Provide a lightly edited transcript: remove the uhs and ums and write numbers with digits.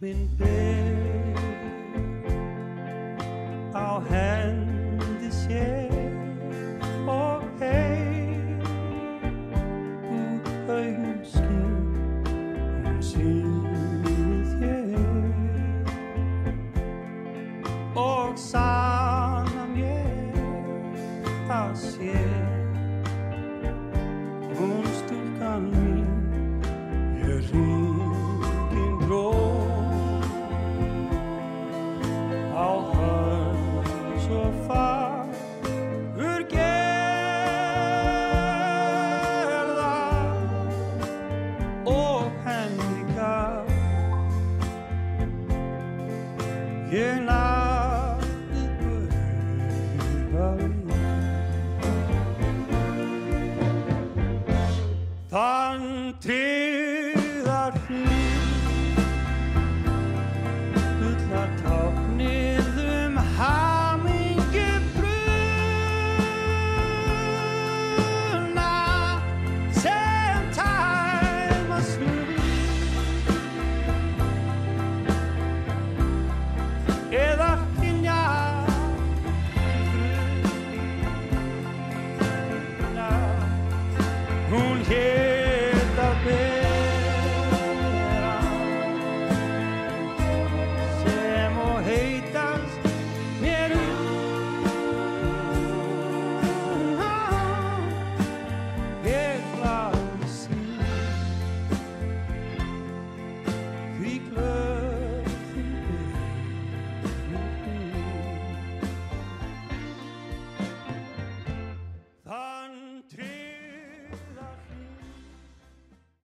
Minn ber á hendi sér og heim út augum skín sýni þér og sanna mér að sé hún stúlkan mín ég hringinn bló á hönd svo fagur gerða og henni gaf ég náði bauð þann